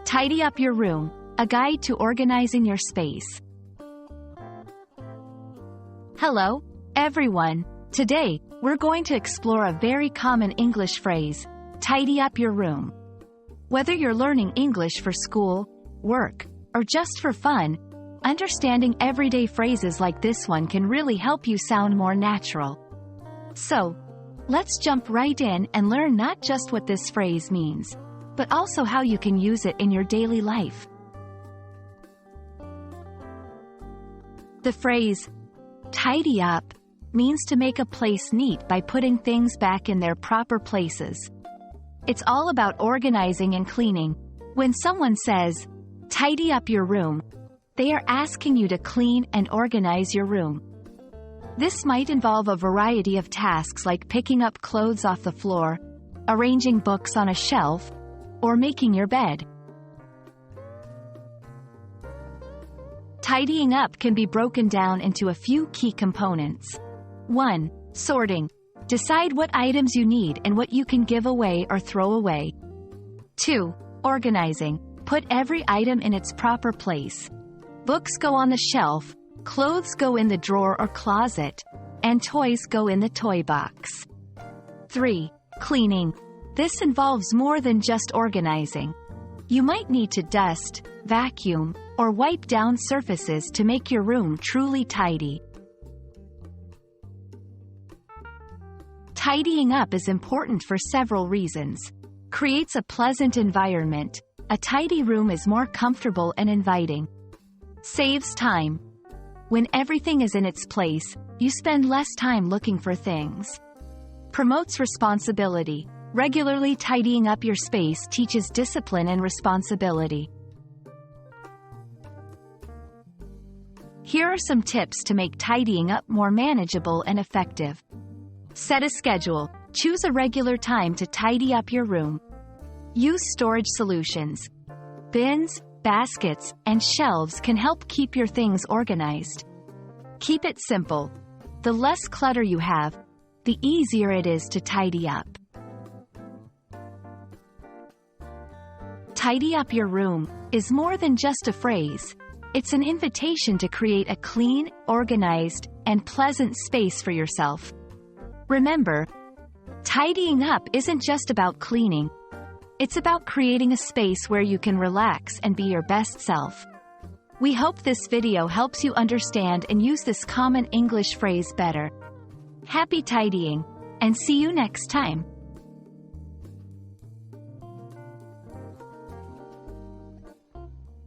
Tidy up your room, a guide to organizing your space. Hello, everyone. Today, we're going to explore a very common English phrase, tidy up your room. Whether you're learning English for school, work, or just for fun, understanding everyday phrases like this one can really help you sound more natural. So, let's jump right in and learn not just what this phrase means, but also how you can use it in your daily life. The phrase, tidy up, means to make a place neat by putting things back in their proper places. It's all about organizing and cleaning. When someone says, tidy up your room, they are asking you to clean and organize your room. This might involve a variety of tasks like picking up clothes off the floor, arranging books on a shelf, or making your bed. Tidying up can be broken down into a few key components. 1. Sorting. Decide what items you need and what you can give away or throw away. 2. Organizing. Put every item in its proper place. Books go on the shelf, clothes go in the drawer or closet, and toys go in the toy box. 3. Cleaning. This involves more than just organizing. You might need to dust, vacuum, or wipe down surfaces to make your room truly tidy. Tidying up is important for several reasons. Creates a pleasant environment. A tidy room is more comfortable and inviting. Saves time. When everything is in its place, you spend less time looking for things. Promotes responsibility. Regularly tidying up your space teaches discipline and responsibility. Here are some tips to make tidying up more manageable and effective. Set a schedule. Choose a regular time to tidy up your room. Use storage solutions. Bins, baskets, and shelves can help keep your things organized. Keep it simple. The less clutter you have, the easier it is to tidy up. Tidy up your room is more than just a phrase. It's an invitation to create a clean, organized, and pleasant space for yourself. Remember, tidying up isn't just about cleaning. It's about creating a space where you can relax and be your best self. We hope this video helps you understand and use this common English phrase better. Happy tidying, and see you next time.